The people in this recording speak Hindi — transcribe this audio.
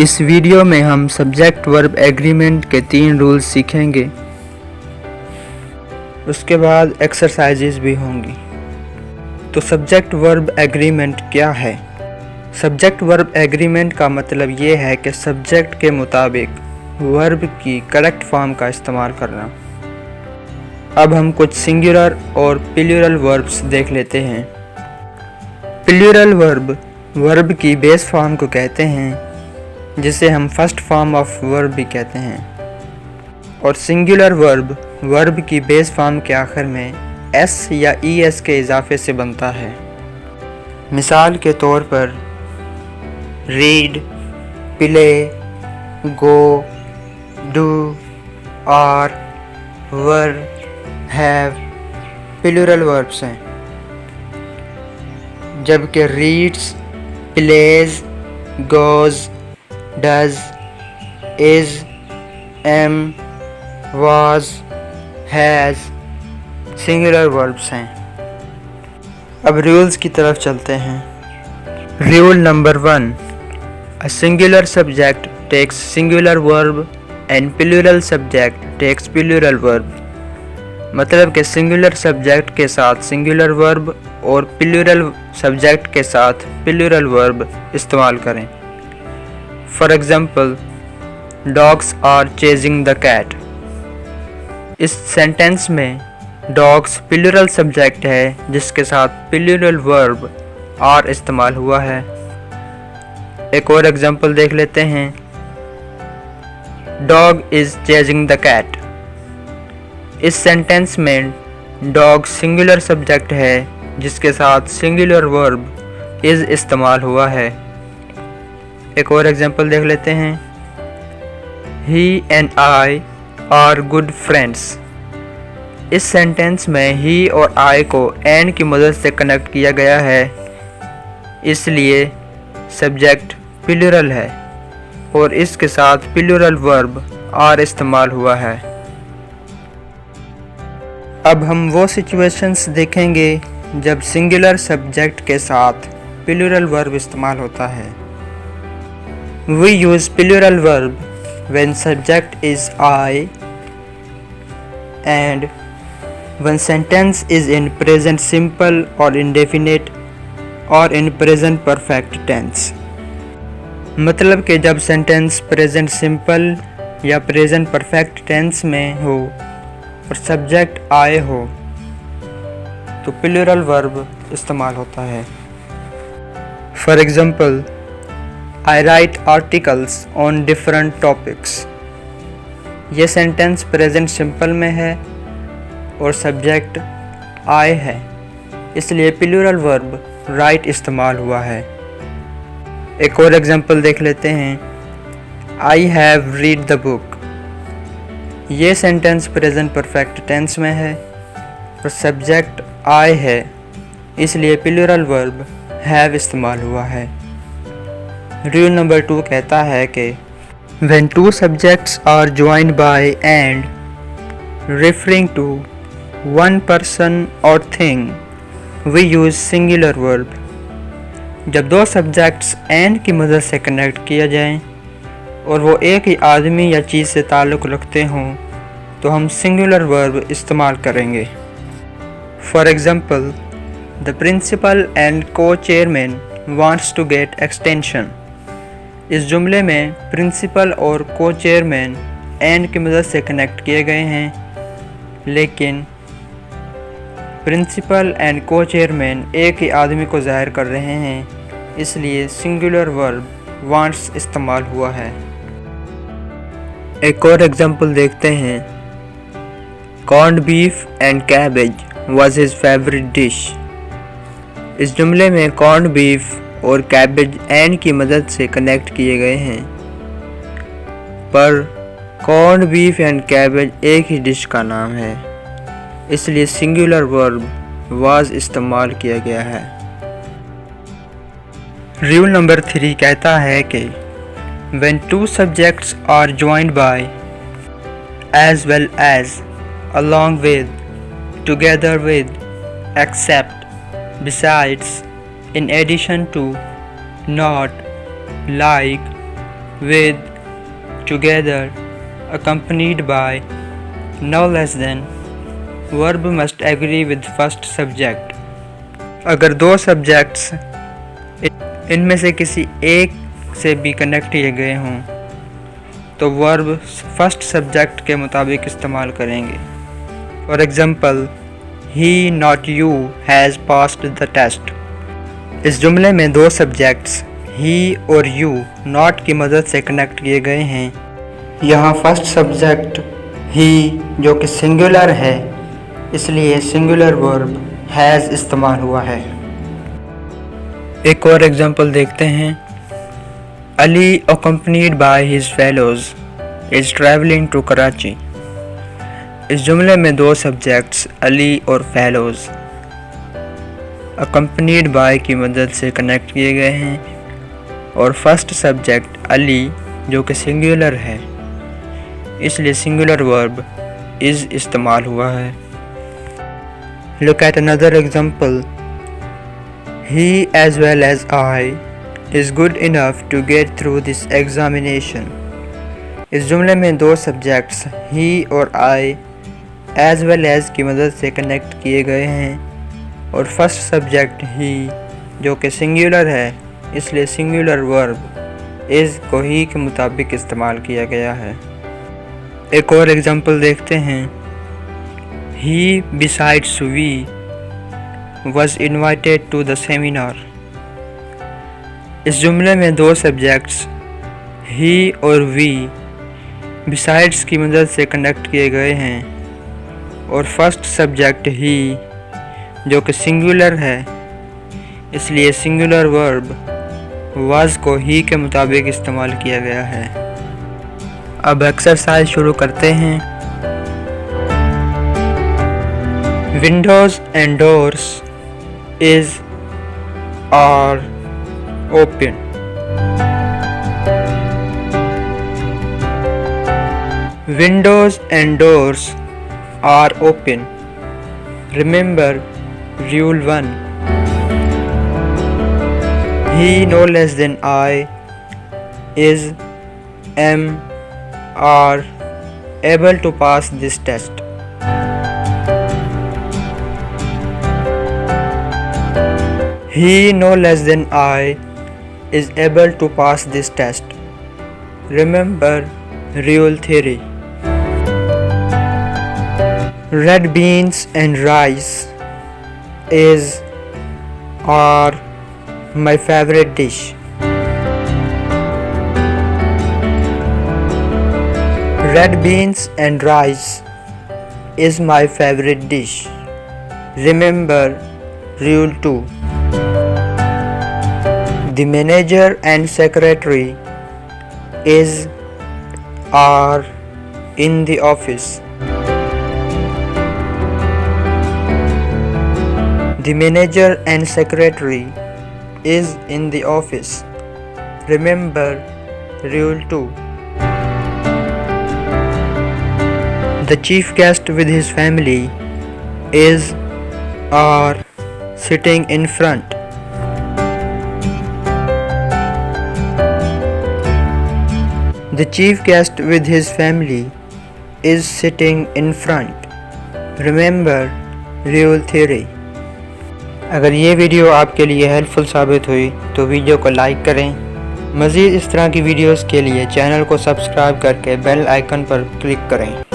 इस वीडियो में हम सब्जेक्ट वर्ब एग्रीमेंट के 3 रूल्स सीखेंगे। उसके बाद एक्सरसाइजेज भी होंगी। तो सब्जेक्ट वर्ब एग्रीमेंट क्या है? सब्जेक्ट वर्ब एग्रीमेंट का मतलब ये है कि सब्जेक्ट के मुताबिक वर्ब की करेक्ट फॉर्म का इस्तेमाल करना। अब हम कुछ सिंगुलर और प्लूरल वर्ब्स देख लेते हैं। प्लूरल वर्ब की बेस फॉर्म को कहते हैं, जिसे हम फर्स्ट फॉर्म ऑफ वर्ब भी कहते हैं। और सिंगुलर वर्ब की बेस फॉर्म के आखिर में एस या ईएस के इजाफे से बनता है। मिसाल के तौर पर read, play, go, do, are, were, have plural verbs हैं, जबकि reads, plays, goes, does, is, am, was, has singular verbs हैं। अब रूल्स की तरफ चलते हैं। Rule number 1, a singular subject takes singular verb and plural subject takes plural verb. मतलब कि सिंगुलर सब्जेक्ट के साथ सिंगुलर वर्ब और प्लूरल सब्जेक्ट के साथ प्लूरल वर्ब इस्तेमाल करें। For example, dogs are chasing the cat. इस सेंटेंस में डॉग्स प्लूरल सब्जेक्ट है, जिसके साथ प्लूरल वर्ब आर इस्तेमाल हुआ है। एक और एग्जाम्पल देख लेते हैं। Dog is chasing the cat. इस सेंटेंस में डॉग सिंगुलर सब्जेक्ट है, जिसके साथ सिंगुलर वर्ब इज इस्तेमाल हुआ है। एक और एग्जाम्पल देख लेते हैं। He and I are good friends. इस सेंटेंस में ही और आई को एंड की मदद से कनेक्ट किया गया है, इसलिए सब्जेक्ट प्लूरल है और इसके साथ प्लूरल वर्ब आर इस्तेमाल हुआ है। अब हम वो सिचुएशंस देखेंगे जब सिंगुलर सब्जेक्ट के साथ प्लूरल वर्ब इस्तेमाल होता है। We use plural verb when subject is I and when sentence is in present simple or indefinite or in present perfect tense। मतलब कि जब सेंटेंस प्रेजेंट सिंपल या प्रेजेंट परफेक्ट टेंस में हो और सब्जेक्ट आए हो तो प्लूरल वर्ब इस्तेमाल होता है। For example, I write articles on different topics। ये सेंटेंस प्रेजेंट सिंपल में है और सब्जेक्ट I है, इसलिए प्लूरल वर्ब राइट इस्तेमाल हुआ है। एक और एग्जांपल देख लेते हैं। I have read the book। ये सेंटेंस प्रेजेंट परफेक्ट टेंस में है और सब्जेक्ट I है, इसलिए प्लूरल वर्ब have इस्तेमाल हुआ है। रूल नंबर 2 कहता है कि when two subjects are joined by and referring to one person or thing we use singular verb। जब दो सब्जेक्ट्स and की मदद से कनेक्ट किया जाएं और वो एक ही आदमी या चीज़ से ताल्लुक़ रखते हों तो हम सिंगुलर वर्ब इस्तेमाल करेंगे। For example, the principal and co chairman wants to get extension. इस जुमले में प्रिंसिपल और को-चेयरमैन एंड की मदद से कनेक्ट किए गए हैं, लेकिन प्रिंसिपल एंड को-चेयरमैन एक ही आदमी को ज़ाहिर कर रहे हैं, इसलिए सिंगुलर वर्ब वांट्स इस्तेमाल हुआ है। एक और एग्जांपल देखते हैं। Corned beef and cabbage was his favourite dish. इस जुमले में कॉर्न्ड बीफ और कैबेज एंड की मदद से कनेक्ट किए गए हैं, पर कॉर्न्ड बीफ एंड कैबेज एक ही डिश का नाम है, इसलिए सिंगुलर वर्ब वाज इस्तेमाल किया गया है। रूल नंबर 3 कहता है कि when two subjects are joined by, as well as, along with, together with, except, besides, in addition to, not, like, with, together, accompanied by, no less than. Verb must agree with first subject. अगर दो सब्जेक्ट्स इनमें से किसी एक से भी कनेक्ट किए गए हों तो वर्ब फर्स्ट सब्जेक्ट के मुताबिक इस्तेमाल करेंगे। For example, he not you has passed the test. इस जुमले में दो सब्जेक्ट्स ही और यू नॉट की मदद से कनेक्ट किए गए हैं। यहाँ फर्स्ट सब्जेक्ट ही जो कि सिंगुलर है, इसलिए सिंगुलर वर्ब हैज़ इस्तेमाल हुआ है। एक और एग्जांपल देखते हैं। Ali accompanied by his fellows is traveling to Karachi. इस जुमले में दो सब्जेक्ट्स अली और फेलोज accompanied by की मदद से कनेक्ट किए गए हैं और फर्स्ट सब्जेक्ट अली जो कि सिंगुलर है, इसलिए सिंगुलर वर्ब इज़ इस्तेमाल हुआ है। Look at another example. He as well as I is good enough to get through this examination. इस जुमले में दो सब्जेक्ट्स he और I as well as की मदद से कनेक्ट किए गए हैं और फर्स्ट सब्जेक्ट he जो कि सिंगुलर है, इसलिए सिंगुलर वर्ब is को ही के मुताबिक इस्तेमाल किया गया है। एक और एग्जांपल देखते हैं। He besides we was invited to the seminar. इस जुमले में दो सब्जेक्ट्स he और we besides की मदद से कनेक्ट किए गए हैं और फर्स्ट सब्जेक्ट he जो कि सिंगुलर है, इसलिए सिंगुलर वर्ब was को ही के मुताबिक इस्तेमाल किया गया है। अब एक्सरसाइज शुरू करते हैं। Windows and doors are open. Windows and doors are open. Remember rule 1. He no less than I is are able to pass this test. He no less than I is able to pass this test. Remember rule 3. Red beans and rice are my favorite dish. Red beans and rice is my favorite dish. Remember rule 2. The manager and secretary are in the office. The manager and secretary is in the office. Remember rule 2. The chief guest with his family are sitting in front. The chief guest with his family is sitting in front. Remember rule 3. अगर ये वीडियो आपके लिए हेल्पफुल साबित हुई तो वीडियो को लाइक करें। मज़ीद इस तरह की वीडियोस के लिए चैनल को सब्सक्राइब करके बेल आइकन पर क्लिक करें।